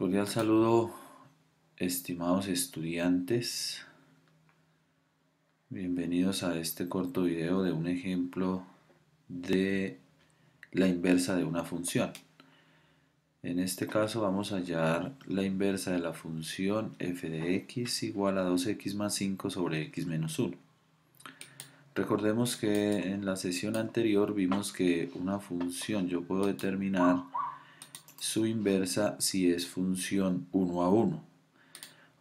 Cordial saludo, estimados estudiantes. Bienvenidos a este corto video de un ejemplo de la inversa de una función. En este caso vamos a hallar la inversa de la función f de x igual a 2x más 5 sobre x menos 1. Recordemos que en la sesión anterior vimos que una función yo puedo determinar su inversa si es función 1 a 1.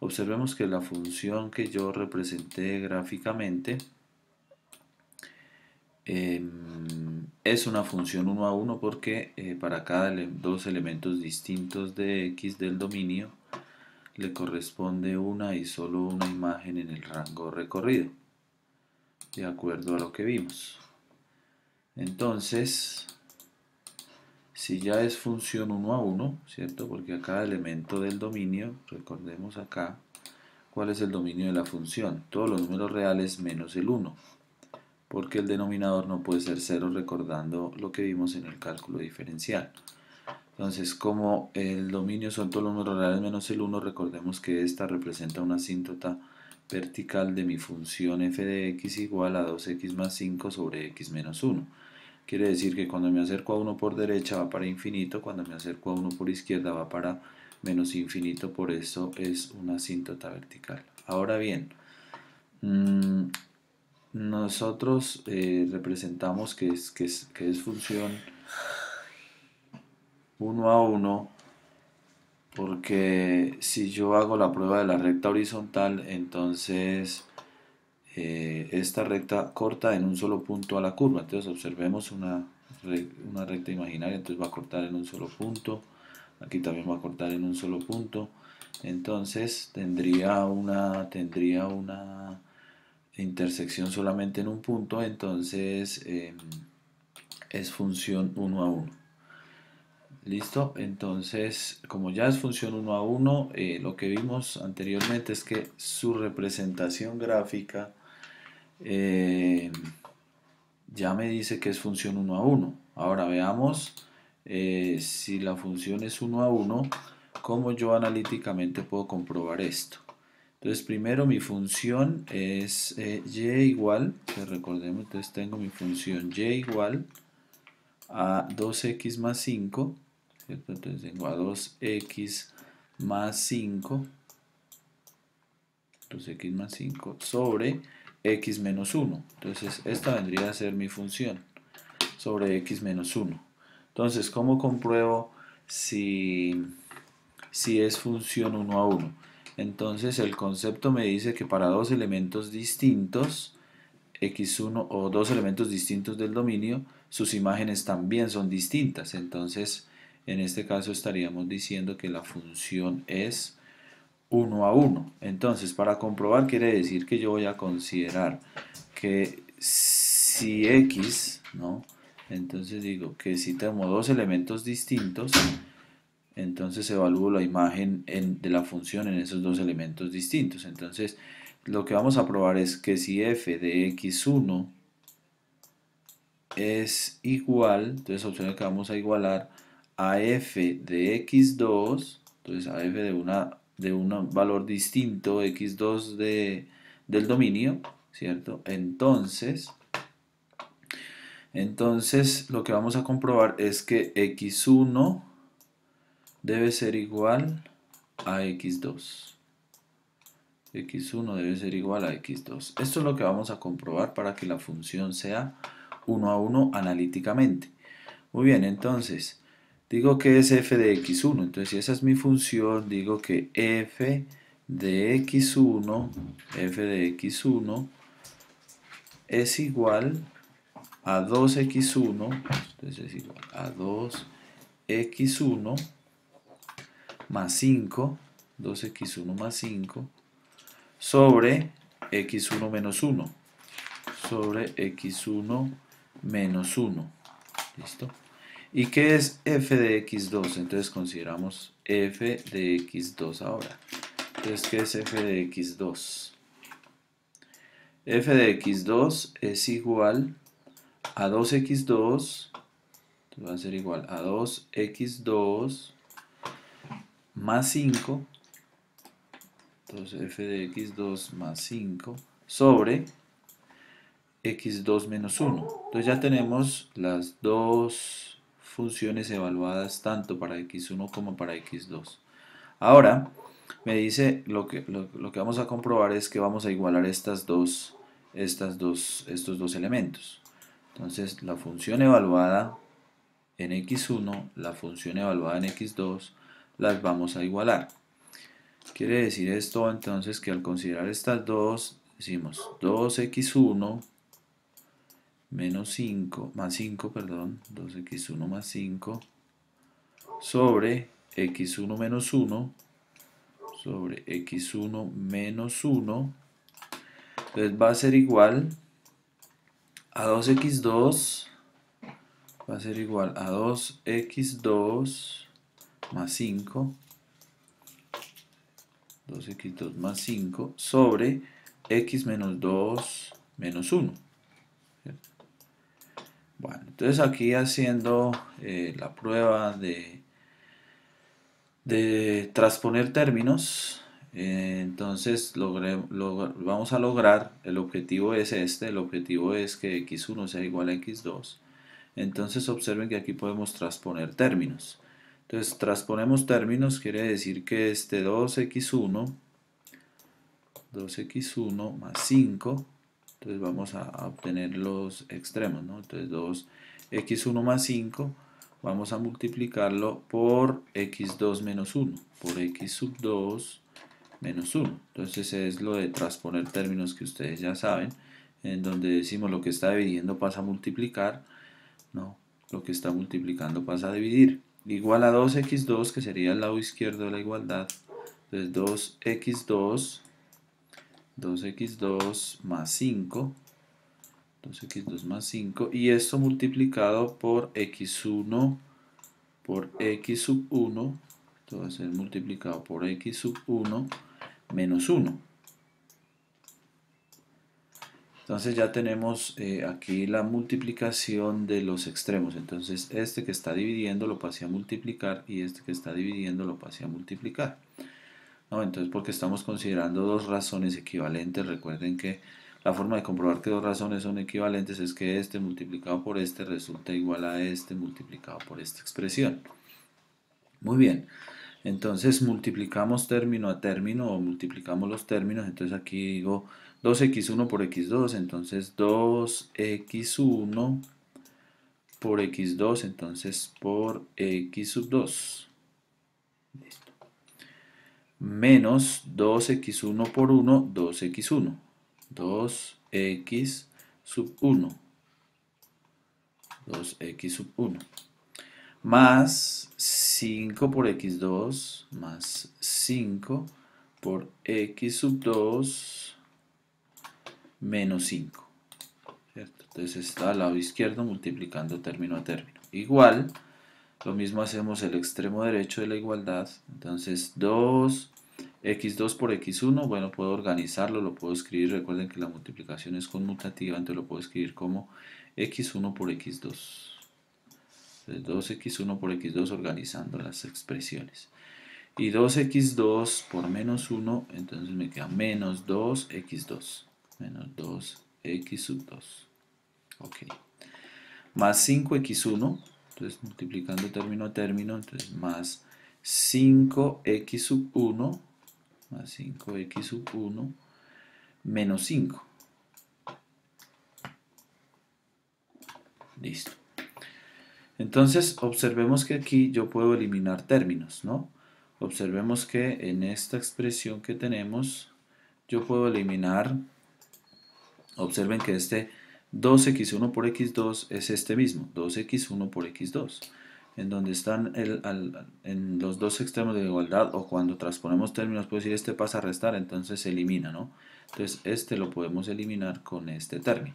Observemos que la función que yo representé gráficamente es una función 1 a 1 porque para cada dos elementos distintos de x del dominio le corresponde una y solo una imagen en el rango recorrido, de acuerdo a lo que vimos. Entonces, si ya es función 1 a 1, ¿cierto? Porque a cada elemento del dominio, recordemos acá, ¿cuál es el dominio de la función? Todos los números reales menos el 1, porque el denominador no puede ser 0, recordando lo que vimos en el cálculo diferencial. Entonces, como el dominio son todos los números reales menos el 1, recordemos que esta representa una asíntota vertical de mi función f de x igual a 2x más 5 sobre x menos 1. Quiere decir que cuando me acerco a 1 por derecha va para infinito, cuando me acerco a 1 por izquierda va para menos infinito, por eso es una asíntota vertical. Ahora bien, nosotros representamos que es función 1 a 1 porque si yo hago la prueba de la recta horizontal, entonces esta recta corta en un solo punto a la curva. Entonces observemos una recta imaginaria, entonces va a cortar en un solo punto, aquí también va a cortar en un solo punto, entonces tendría una intersección solamente en un punto, entonces es función 1 a 1. ¿Listo? Entonces, como ya es función 1 a 1, lo que vimos anteriormente es que su representación gráfica ya me dice que es función 1 a 1. Ahora veamos si la función es 1 a 1, cómo yo analíticamente puedo comprobar esto. Entonces primero mi función es y igual, que recordemos, entonces tengo mi función y igual a 2x más 5, ¿cierto? Entonces tengo a 2x más 5, 2x más 5 sobre x menos 1. Entonces esta vendría a ser mi función sobre x menos 1. Entonces, ¿cómo compruebo si es función 1 a 1? Entonces el concepto me dice que para dos elementos distintos, x1 o dos elementos distintos del dominio, sus imágenes también son distintas. Entonces, en este caso estaríamos diciendo que la función es 1 a 1. Entonces, para comprobar quiere decir que yo voy a considerar que si x, ¿no? Entonces digo que si tengo dos elementos distintos, entonces evalúo la imagen de la función en esos dos elementos distintos. Entonces, lo que vamos a probar es que si f de x1 es igual, entonces observen que vamos a igualar a f de x2, entonces a f de un valor distinto, x2 del dominio, ¿cierto? Entonces lo que vamos a comprobar es que x1 debe ser igual a x2. x1 debe ser igual a x2. Esto es lo que vamos a comprobar para que la función sea 1 a 1 analíticamente. Muy bien, entonces digo que es f de x1. Entonces si esa es mi función, digo que f de x1 es igual a 2x1, entonces es igual a 2x1 más 5, 2x1 más 5, sobre x1 menos 1, sobre x1 menos 1. ¿Listo? ¿Y qué es f de x2? Entonces consideramos f de x2 ahora. Entonces, ¿qué es f de x2? F de x2 es igual a 2x2, va a ser igual a 2x2 más 5, entonces f de x2 más 5 sobre x2 menos 1. Entonces ya tenemos las dos funciones evaluadas tanto para x1 como para x2. Ahora me dice lo que vamos a comprobar es que vamos a igualar estos dos elementos. Entonces la función evaluada en x1, la función evaluada en x2, las vamos a igualar. Quiere decir esto entonces que al considerar estas dos, decimos 2x1 menos 5, más 5, perdón, 2x1 más 5 sobre x1 menos 1 sobre x1 menos 1, entonces va a ser igual a 2x2, va a ser igual a 2x2 más 5, 2x2 más 5 sobre x menos 2 menos 1. Bueno, entonces aquí haciendo la prueba de transponer términos, entonces vamos a lograr, el objetivo es este, el objetivo es que x1 sea igual a x2. Entonces observen que aquí podemos transponer términos. Entonces transponemos términos, quiere decir que este 2x1 más 5, entonces vamos a obtener los extremos, ¿no? Entonces 2x1 más 5, vamos a multiplicarlo por x2 menos 1, por x sub 2 menos 1. Entonces es lo de transponer términos que ustedes ya saben, en donde decimos lo que está dividiendo pasa a multiplicar, no, lo que está multiplicando pasa a dividir. Igual a 2x2, que sería el lado izquierdo de la igualdad, entonces 2x2 más 5, 2x2 más 5, y esto multiplicado por x1 por x sub 1, esto va a ser multiplicado por x sub 1 menos 1. Entonces ya tenemos aquí la multiplicación de los extremos. Entonces este que está dividiendo lo pasé a multiplicar y este que está dividiendo lo pasé a multiplicar. ¿No? Entonces porque estamos considerando dos razones equivalentes. Recuerden que la forma de comprobar que dos razones son equivalentes es que este multiplicado por este resulta igual a este multiplicado por esta expresión. Muy bien. Entonces multiplicamos término a término o multiplicamos los términos. Entonces aquí digo 2x1 por x2, entonces 2x1 por x2, entonces por x sub 2. Listo. Menos 2x1 por 1, 2x1. 2x sub 1. 2x sub 1. Más 5 por x2 más 5 por x sub 2 menos 5. ¿Cierto? Entonces está al lado izquierdo multiplicando término a término. Igual, lo mismo hacemos el extremo derecho de la igualdad. Entonces 2x2 por x1, bueno, puedo organizarlo, lo puedo escribir. Recuerden que la multiplicación es conmutativa, entonces lo puedo escribir como x1 por x2. Entonces 2x1 por x2 organizando las expresiones. Y 2x2 por menos 1, entonces me queda menos 2x2. Menos 2x sub 2. Ok. Más 5x1, entonces multiplicando término a término, entonces más 5x sub 1, más 5x sub 1, menos 5. Listo. Entonces observemos que aquí yo puedo eliminar términos, ¿no? Observemos que en esta expresión que tenemos yo puedo eliminar, observen que este 2x1 por x2 es este mismo, 2x1 por x2, en donde están en los dos extremos de la igualdad, o cuando transponemos términos puedo decir este pasa a restar, entonces se elimina, ¿no? Entonces este lo podemos eliminar con este término.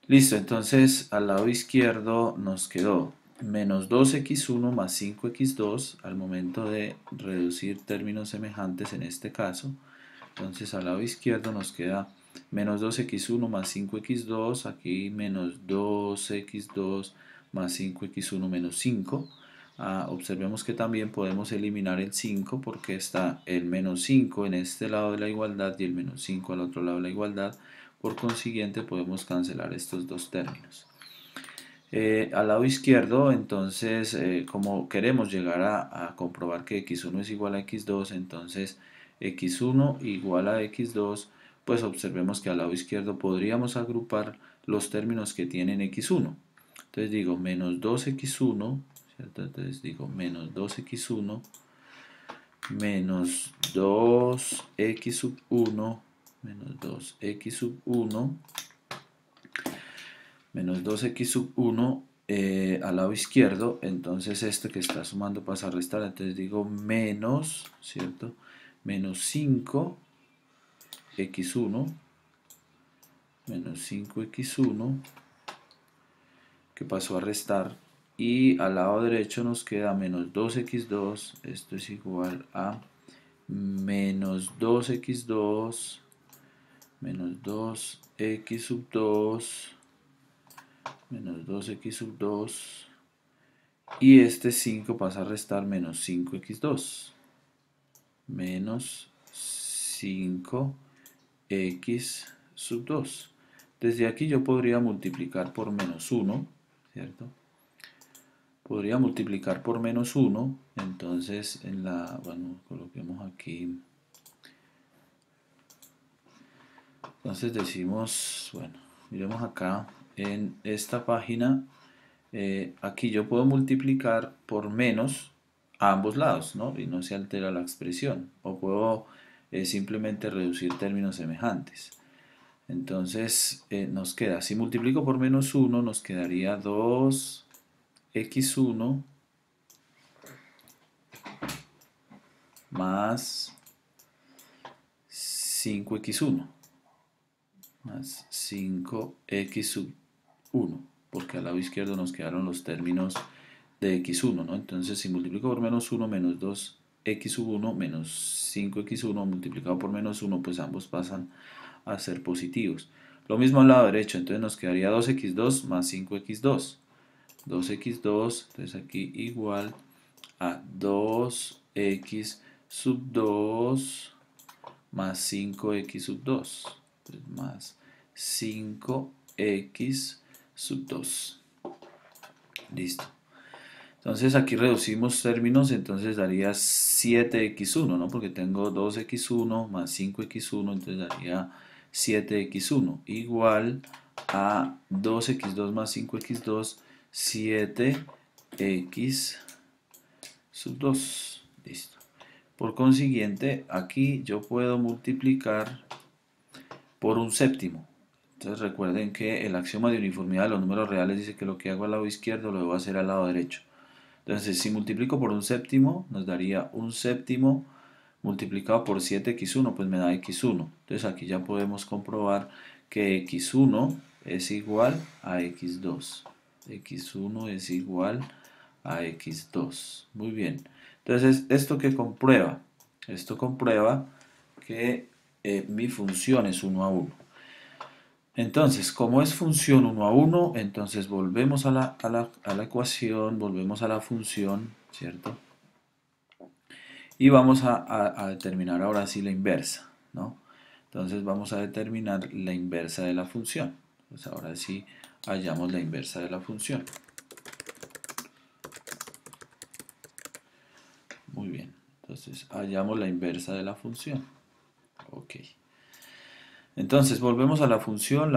Listo, entonces al lado izquierdo nos quedó menos 2x1 más 5x2 al momento de reducir términos semejantes en este caso. Entonces al lado izquierdo nos queda menos 2x1 más 5x2, aquí menos 2x2 más 5x1 menos 5. observemos que también podemos eliminar el 5 porque está el menos 5 en este lado de la igualdad y el menos 5 al otro lado de la igualdad. Por consiguiente podemos cancelar estos dos términos. Al lado izquierdo, entonces, como queremos llegar a comprobar que x1 es igual a x2, entonces x1 igual a x2, pues observemos que al lado izquierdo podríamos agrupar los términos que tienen x1. Entonces digo menos 2x1, ¿cierto? Entonces digo menos 2x1 menos 2x sub 1 menos 2x sub 1 menos 2x sub 1 al lado izquierdo, entonces este que está sumando pasa a restar, entonces digo menos, ¿cierto? Menos 5x1 menos 5x1 que pasó a restar, y al lado derecho nos queda menos 2x2, esto es igual a menos 2x2 menos 2x sub 2 menos 2x sub 2, y este 5 pasa a restar menos 5x2 menos 5x sub 2. Desde aquí yo podría multiplicar por menos 1, ¿cierto? Podría multiplicar por menos 1, entonces bueno, coloquemos aquí, entonces decimos, bueno, miremos acá en esta página, aquí yo puedo multiplicar por menos a ambos lados, ¿no? Y no se altera la expresión, o puedo simplemente reducir términos semejantes. Entonces nos queda, si multiplico por menos 1, nos quedaría 2x1 más 5x1 más 5x sub 1, porque al lado izquierdo nos quedaron los términos de x1, ¿no? Entonces si multiplico por menos 1 menos 2x sub 1 menos 5x1 multiplicado por menos 1, pues ambos pasan a ser positivos. Lo mismo al lado derecho, entonces nos quedaría 2x2 más 5x2. 2x2, entonces aquí igual a 2x sub 2 más 5x sub 2. Entonces más 5x sub 2. Listo. Entonces aquí reducimos términos, entonces daría 7x1, ¿no? Porque tengo 2x1 más 5x1, entonces daría 7x1 igual a 2x2 más 5x2, 7x sub 2. Listo. Por consiguiente, aquí yo puedo multiplicar por un séptimo. Entonces recuerden que el axioma de uniformidad de los números reales dice que lo que hago al lado izquierdo lo debo hacer al lado derecho. Entonces si multiplico por un séptimo, nos daría un séptimo multiplicado por 7x1, pues me da x1. Entonces aquí ya podemos comprobar que x1 es igual a x2. x1 es igual a x2. Muy bien. Entonces, ¿esto qué comprueba? Esto comprueba que mi función es 1 a 1. Entonces, como es función 1 a 1, entonces volvemos a la ecuación, volvemos a la función, ¿cierto? Y vamos a determinar ahora sí la inversa, ¿no? Entonces vamos a determinar la inversa de la función. Pues ahora sí hallamos la inversa de la función. Muy bien, entonces hallamos la inversa de la función. Ok. Entonces volvemos a la función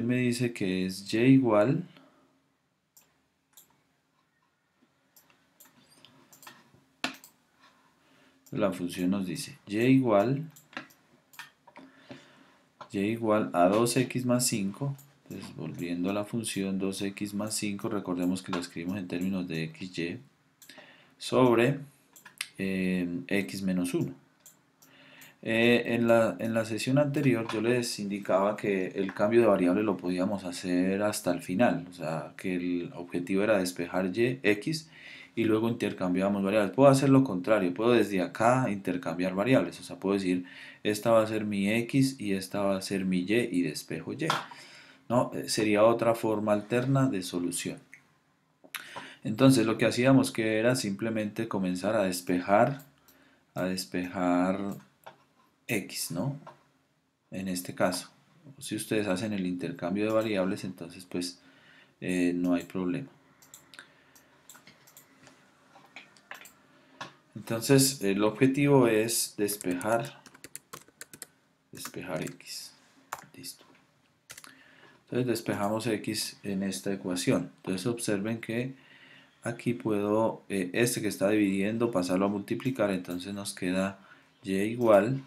me dice que es y igual la función nos dice y igual a 2x más 5. Entonces volviendo a la función 2x más 5, recordemos que lo escribimos en términos de xy sobre x menos 1. En la sesión anterior yo les indicaba que el cambio de variable lo podíamos hacer hasta el final, o sea que el objetivo era despejar x y luego intercambiábamos variables. Puedo hacer lo contrario, puedo desde acá intercambiar variables, o sea puedo decir esta va a ser mi x y esta va a ser mi y despejo y, ¿no? Sería otra forma alterna de solución. Entonces lo que hacíamos que era simplemente comenzar a despejar X, ¿no? En este caso. Si ustedes hacen el intercambio de variables, entonces pues no hay problema. Entonces el objetivo es despejar X. Listo. Entonces despejamos X en esta ecuación. Entonces observen que aquí puedo, este que está dividiendo, pasarlo a multiplicar. Entonces nos queda Y igual,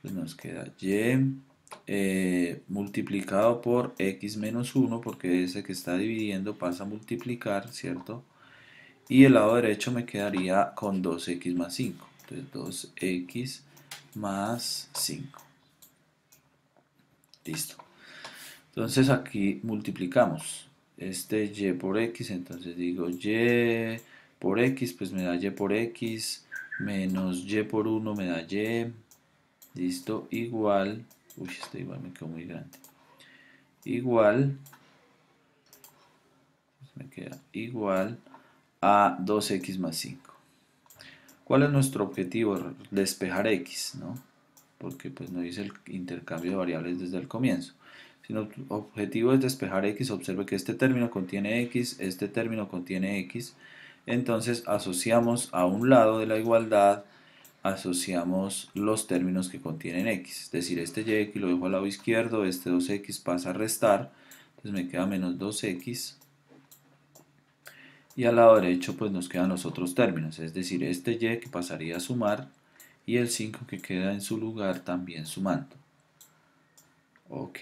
pues nos queda Y multiplicado por X menos 1, porque ese que está dividiendo pasa a multiplicar, ¿cierto? Y el lado derecho me quedaría con 2X más 5. Entonces 2X más 5. Listo. Entonces aquí multiplicamos este Y por X, entonces digo Y por X, pues me da Y por X, menos Y por 1 me da Y, listo, igual, uy, este igual me quedó muy grande, igual, me queda igual a 2X más 5. ¿Cuál es nuestro objetivo? Despejar X, ¿no? Porque pues no hice el intercambio de variables desde el comienzo. Si nuestro objetivo es despejar X, observe que este término contiene X, este término contiene X. Entonces asociamos a un lado de la igualdad, asociamos los términos que contienen X. Es decir, este Y lo dejo al lado izquierdo, este 2X pasa a restar, entonces me queda menos 2X. Y al lado derecho pues nos quedan los otros términos, es decir, este Y que pasaría a sumar y el 5 que queda en su lugar también sumando. Ok.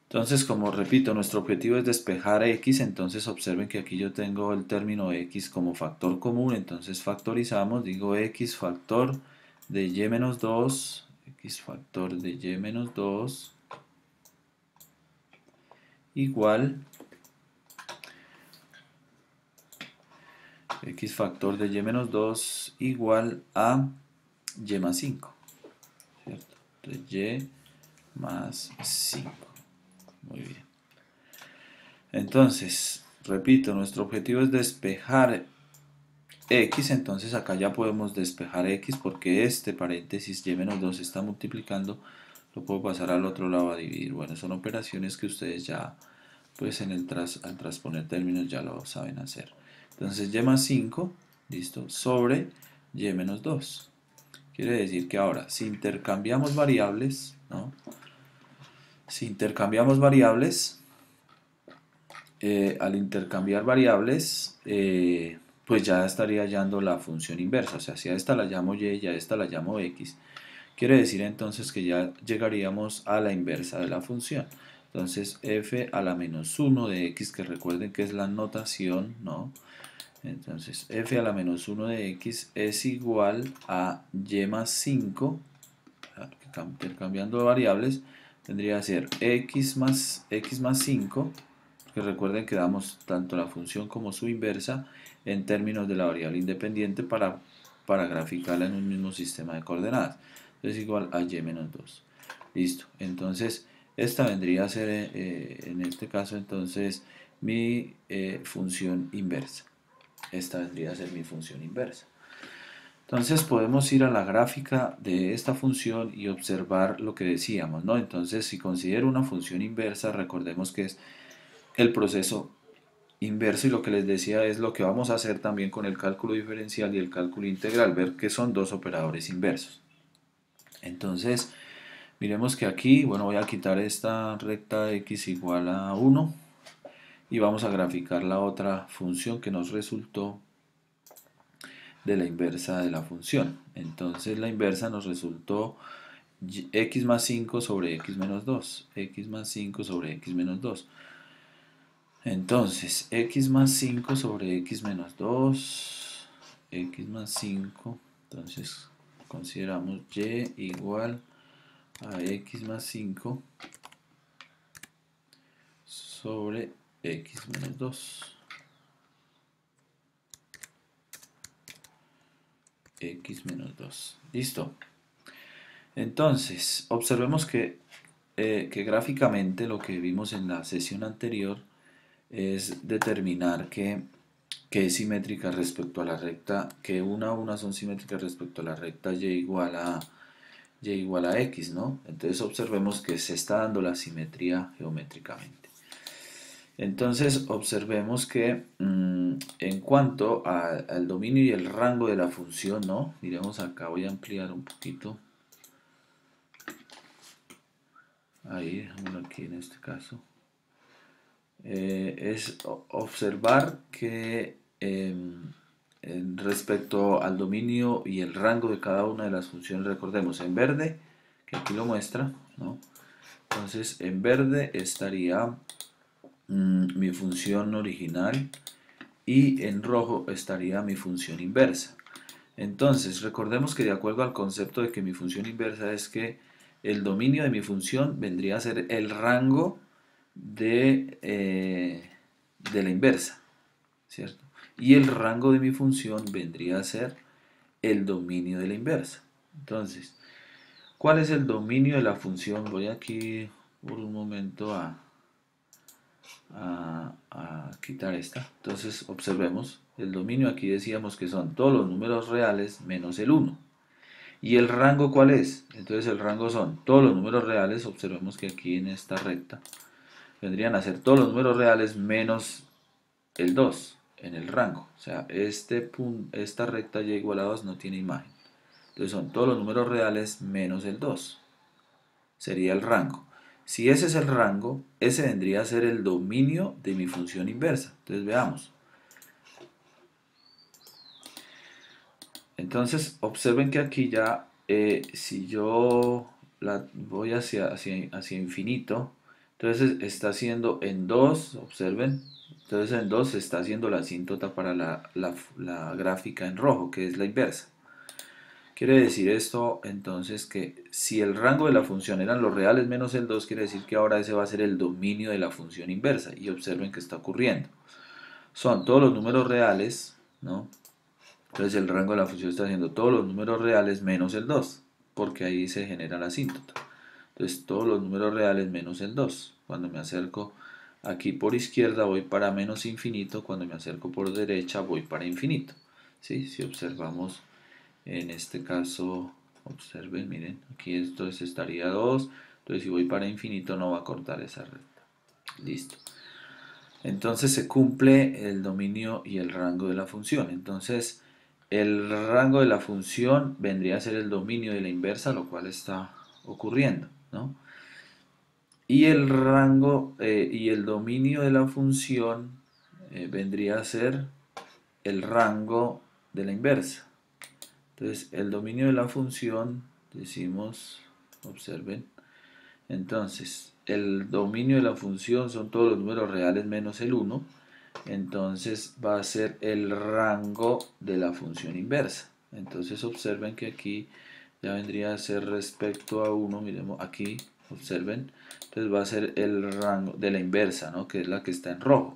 Entonces, como repito, nuestro objetivo es despejar X, entonces observen que aquí yo tengo el término X como factor común, entonces factorizamos, digo X factor de Y menos 2, X factor de Y menos 2, igual X factor de Y menos 2 igual a Y más 5, ¿cierto? Entonces, Y más 5. Muy bien. Entonces, repito, nuestro objetivo es despejar X, entonces acá ya podemos despejar X porque este paréntesis Y menos 2 está multiplicando, lo puedo pasar al otro lado a dividir. Bueno, son operaciones que ustedes ya, pues al transponer términos ya lo saben hacer. Entonces Y más 5, listo, sobre Y menos 2. Quiere decir que ahora, si intercambiamos variables, ¿no? Si intercambiamos variables, al intercambiar variables, pues ya estaría hallando la función inversa. O sea, si a esta la llamo Y y a esta la llamo X, quiere decir entonces que ya llegaríamos a la inversa de la función. Entonces f a la menos 1 de x, que recuerden que es la notación, ¿no? Entonces f a la menos 1 de x es igual a y más 5, intercambiando variables, tendría que ser x más 5, que recuerden que damos tanto la función como su inversa en términos de la variable independiente para graficarla en un mismo sistema de coordenadas. Entonces igual a y menos 2. Listo. Entonces esta vendría a ser en este caso entonces mi función inversa. Esta vendría a ser mi función inversa. Entonces podemos ir a la gráfica de esta función y observar lo que decíamos, ¿no? Entonces si considero una función inversa, recordemos que es el proceso inverso, y lo que les decía es lo que vamos a hacer también con el cálculo diferencial y el cálculo integral, ver que son dos operadores inversos. Entonces, miremos que aquí, bueno, voy a quitar esta recta x igual a 1 y vamos a graficar la otra función que nos resultó de la inversa de la función. Entonces la inversa nos resultó x más 5 sobre x menos 2, x más 5 sobre x menos 2. Entonces, x más 5 sobre x menos 2, x más 5, entonces consideramos y igual a x más 5 sobre x menos 2. X menos 2. Listo. Entonces, observemos que gráficamente lo que vimos en la sesión anterior es determinar que es simétrica respecto a la recta, que una a una son simétricas respecto a la recta y igual a x, ¿no? Entonces observemos que se está dando la simetría geométricamente. Entonces observemos que en cuanto al dominio y el rango de la función, ¿no? Miremos acá, voy a ampliar un poquito. Ahí, dejémoslo aquí en este caso. Es observar que respecto al dominio y el rango de cada una de las funciones, recordemos, en verde, que aquí lo muestra, ¿no? Entonces, en verde estaría mi función original y en rojo estaría mi función inversa. Entonces, recordemos que de acuerdo al concepto de que mi función inversa es que el dominio de mi función vendría a ser el rango de la inversa, ¿cierto? Y el rango de mi función vendría a ser el dominio de la inversa. Entonces, ¿cuál es el dominio de la función? Voy aquí por un momento a quitar esta. Entonces, observemos, el dominio aquí decíamos que son todos los números reales menos el 1. ¿Y el rango cuál es? Entonces el rango son todos los números reales, observemos que aquí en esta recta vendrían a ser todos los números reales menos el 2 en el rango. O sea, esta recta y igual a 2 no tiene imagen. Entonces son todos los números reales menos el 2. Sería el rango. Si ese es el rango, ese vendría a ser el dominio de mi función inversa. Entonces veamos. Entonces observen que aquí ya, si yo la voy hacia infinito, entonces está haciendo en 2, observen, entonces en 2 se está haciendo la asíntota para la gráfica en rojo, que es la inversa. Quiere decir esto entonces que si el rango de la función eran los reales menos el 2, quiere decir que ahora ese va a ser el dominio de la función inversa. Y observen que está ocurriendo. Son todos los números reales, ¿no? Entonces el rango de la función está haciendo todos los números reales menos el 2, porque ahí se genera la asíntota. Entonces todos los números reales menos el 2. Cuando me acerco aquí por izquierda voy para menos infinito, cuando me acerco por derecha voy para infinito. ¿Sí? Si observamos en este caso, observen, miren, aquí entonces estaría 2, entonces si voy para infinito no va a cortar esa recta. Listo. Entonces se cumple el dominio y el rango de la función. Entonces el rango de la función vendría a ser el dominio de la inversa, lo cual está ocurriendo, ¿no? Y el rango y el dominio de la función vendría a ser el rango de la inversa. Entonces el dominio de la función, decimos, observen, entonces el dominio de la función son todos los números reales menos el 1, entonces va a ser el rango de la función inversa. Entonces observen que aquí ya vendría a ser respecto a 1, miremos aquí, observen, entonces va a ser el rango de la inversa, ¿no? Que es la que está en rojo.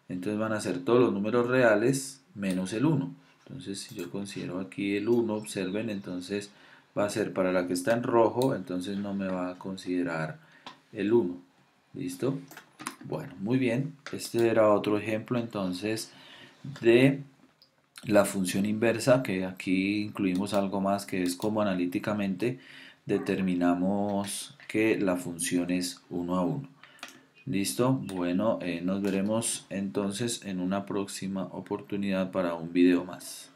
Entonces van a ser todos los números reales menos el 1. Entonces si yo considero aquí el 1, observen, entonces va a ser para la que está en rojo, entonces no me va a considerar el 1. ¿Listo? Bueno, muy bien. Este era otro ejemplo entonces de la función inversa, que aquí incluimos algo más que es cómo analíticamente determinamos que la función es 1 a 1. ¿Listo? Bueno, nos veremos entonces en una próxima oportunidad para un video más.